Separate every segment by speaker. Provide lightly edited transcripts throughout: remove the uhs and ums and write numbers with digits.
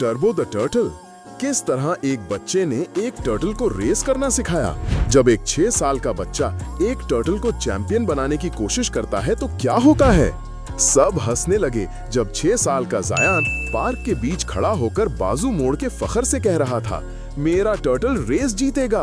Speaker 1: Turbo the turtle. किस तरह एक बच्चे ने एक टर्टल को रेस करना सिखाया। जब एक 6 साल का बच्चा एक टर्टल को चैंपियन बनाने की कोशिश करता है तो क्या होता है। सब हंसने लगे जब 6 साल का जायान पार्क के बीच खड़ा होकर बाजू मोड़ के फखर से कह रहा था, मेरा टर्टल रेस जीतेगा।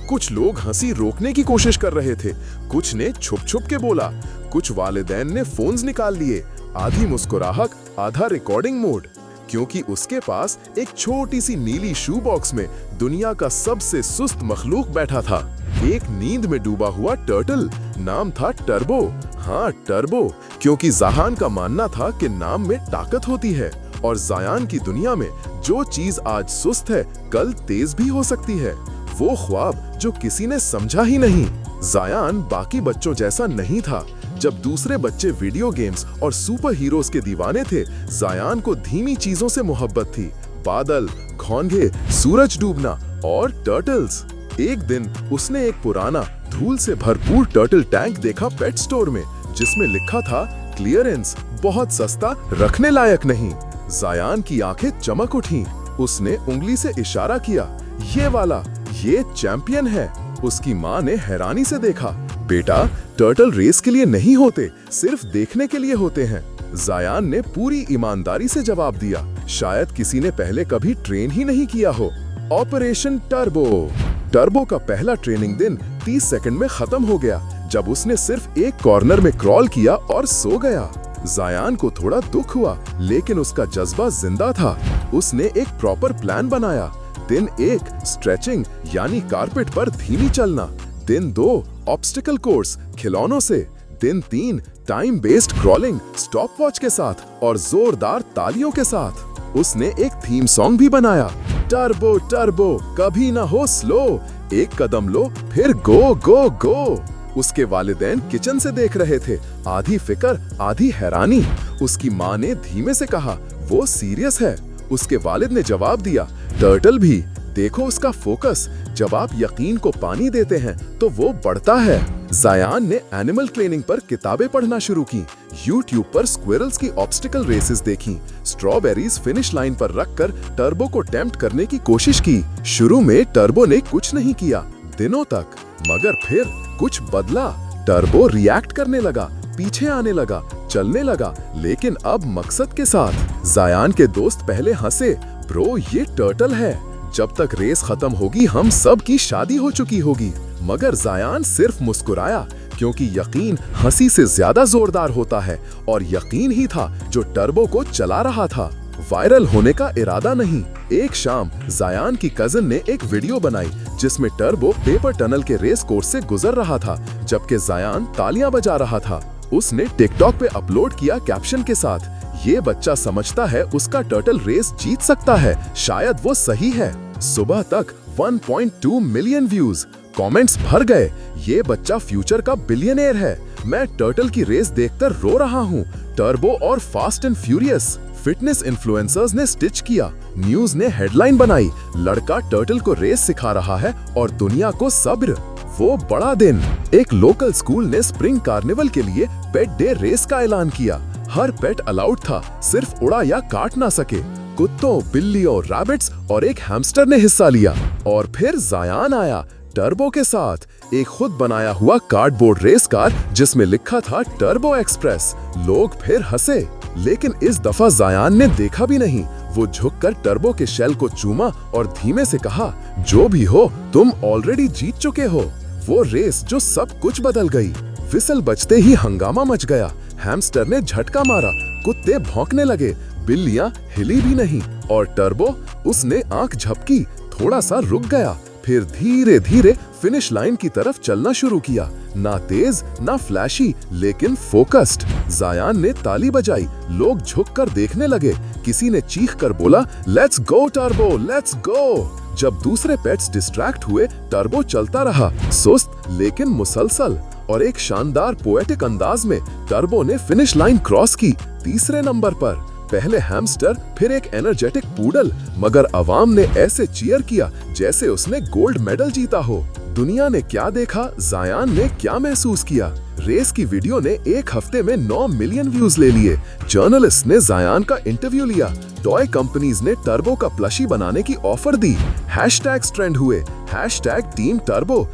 Speaker 1: कुछ लोग हंसी रोकने की कोशिश कर रहे थे, कुछ ने छुप छुप के बोला, कुछ वालिदैन ने फोन्स निकाल लिए, आधी मुस्कुराहट आधा रिकॉर्डिंग मोड, क्योंकि उसके पास एक छोटी सी नीली शू बॉक्स में दुनिया का सबसे सुस्त मखलूक बैठा था। एक नींद में डूबा हुआ टर्टल, नाम था टर्बो। हाँ, टर्बो, क्योंकि जहान का मानना था कि नाम में ताकत होती है और जायान की दुनिया में जो चीज आज सुस्त है कल तेज भी हो सकती है। वो ख्वाब जो किसी ने समझा ही नहीं। जायान बाकी बच्चों जैसा नहीं था। जब दूसरे बच्चे वीडियो गेम्स और सुपर हीरोज के दीवाने थे, जायान को धीमी चीजों से मोहब्बत थी। बादल, घोंघे, सूरज डूबना और टर्टल्स। एक दिन उसने एक पुराना धूल से भरपूर टर्टल टैंक देखा पेट स्टोर में, जिसमें लिखा था क्लियरेंस, बहुत सस्ता, रखने लायक नहीं। जायान की आंखें चमक उठी। उसने उंगली से इशारा किया, ये वाला, ये चैंपियन है। उसकी माँ ने हैरानी से देखा, बेटा, टर्टल रेस के लिए नहीं होते, सिर्फ देखने के लिए होते हैं। जायान ने पूरी ईमानदारी से जवाब दिया, शायद किसी ने पहले कभी ट्रेन ही नहीं किया हो। Operation turbo. टर्बो का पहला ट्रेनिंग दिन 30 सेकंड में खत्म हो गया, जब उसने सिर्फ एक कॉर्नर में क्रॉल किया और सो गया। जायान को थोड़ा दुख हुआ, लेकिन उसका जज्बा जिंदा था। उसने एक प्रॉपर प्लान बनाया। दिन 1 स्ट्रेचिंग यानी कारपेट पर धीमी चलना। दिन 2 ऑब्स्टिकल कोर्स खिलौनों से। दिन 3 time based crawling stop watch के साथ और जोरदार तालियों के साथ। उसने एक थीम सॉन्ग भी बनाया, टर्बो टर्बो, कभी ना हो स्लो, एक कदम लो फिर गो गो गो। उसके वालिदैन किचन से देख रहे थे, आधी फिक्र आधी हैरानी। उसकी माँ ने धीमे से कहा, वो सीरियस है। उसके वालिद ने जवाब दिया, टर्टल भी, देखो उसका फोकस, जब आप यकीन को पानी देते हैं तो वो बढ़ता है। जायान ने एनिमल ट्रेनिंग पर किताबें पढ़ना शुरू की, यूट्यूब पर स्क्विरल्स की ऑब्स्टिकल रेसेस देखी, स्ट्रॉबेरीज फिनिश लाइन पर रखकर टर्बो को टेम्प्ट करने की कोशिश की। शुरू में टर्बो ने कुछ नहीं किया दिनों तक, मगर फिर कुछ बदला। टर्बो रिएक्ट करने लगा, पीछे आने लगा, चलने लगा, लेकिन अब मकसद के साथ। जायान के दोस्त पहले हंसे, ब्रो ये टर्टल है, जब तक रेस खत्म होगी हम सब की शादी हो चुकी होगी। मगर जायान सिर्फ मुस्कुराया, क्योंकि यकीन हंसी से ज्यादा जोरदार होता है, और यकीन ही था जो टर्बो को चला रहा था। वायरल होने का इरादा नहीं। एक शाम जायान की कजिन ने एक वीडियो बनाई जिसमें टर्बो पेपर टनल के रेस कोर्स से गुजर रहा था, जबकि जायान तालियां बजा रहा था। उसने टिकटॉक पे अपलोड किया कैप्शन के साथ, ये बच्चा समझता है उसका टर्टल रेस जीत सकता है, शायद वो सही है। सुबह तक 1.2 मिलियन व्यूज, कमेंट्स भर गए, ये बच्चा फ्यूचर का बिलियनेयर है, मैं टर्टल की रेस देखकर रो रहा हूँ। टर्बो और fast and furious. Fitness influencers ने स्टिच किया, न्यूज ने हेडलाइन बनाई, लड़का टर्टल को रेस सिखा रहा है और दुनिया को सब्र। वो बड़ा दिन। एक लोकल स्कूल ने स्प्रिंग कार्निवल के लिए पेट डे रेस का ऐलान किया। हर पेट अलाउड था, सिर्फ उड़ा या काट ना सके। कुत्तों, बिल्लियों, रैबिट्स और एक हैमस्टर ने हिस्सा लिया। और फिर जायान आया टर्बो के साथ, एक खुद बनाया हुआ कार्डबोर्ड रेस कार जिसमें लिखा था टर्बो एक्सप्रेस। लोग फिर हंसे, लेकिन इस दफा जायान ने देखा भी नहीं। वो झुककर टर्बो के शेल को चूमा और धीमे से कहा, जो भी हो तुम ऑलरेडी जीत चुके हो। वो रेस जो सब कुछ बदल गई। विसल बजते ही हंगामा मच गया। हैमस्टर ने झटका मारा, कुत्ते भौंकने लगे, बिल्लियां हिली भी नहीं, और टर्बो, उसने आंख झपकी, थोड़ा सा रुक गया, फिर धीरे धीरे फिनिश लाइन की तरफ चलना शुरू किया। ना तेज ना फ्लैशी, लेकिन फोकस्ड। जायान ने ताली बजाई, लोग झुककर देखने लगे। किसी ने चीख कर बोला, let's go turbo, let's go. जब दूसरे पेट्स डिस्ट्रैक्ट हुए, टर्बो चलता रहा, सुस्त लेकिन मुसलसल, और एक शानदार पोएटिक अंदाज में टर्बो ने फिनिश लाइन क्रॉस की, 3रे नंबर पर। पहले हैमस्टर, फिर एक एनर्जेटिक पूडल, मगर अवाम ने ऐसे चीयर किया जैसे उसने गोल्ड मेडल जीता हो। दुनिया ने क्या देखा, जायान ने क्या महसूस किया। रेस की वीडियो ने एक हफ्ते में 9 मिलियन व्यूज ले लिए। जर्नलिस्ट ने जायान का इंटरव्यू लिया। टॉय कंपनीज ने टर्बो का प्लशी बनाने की ऑफर दी। हैशटैग्स ट्रेंड हुए, #team turbo,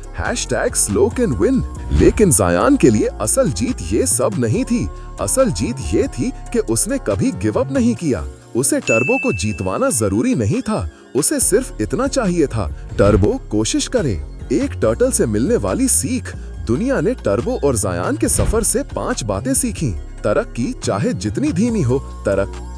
Speaker 1: #slow can win. लेकिन जायान के लिए असल जीत ये सब नहीं थी। असल जीत ये थी कि उसने कभी गिव अप नहीं किया। उसे टर्बो को जीतवाना जरूरी नहीं था, उसे सिर्फ इतना चाहिए था, टर्बो कोशिश करे। एक टर्टल से मिलने वाली सीख। दुनिया ने टर्बो और जायान के सफर से 5 बातें सीखी। तरक्की चाहे जितनी धीमी हो, तरक्की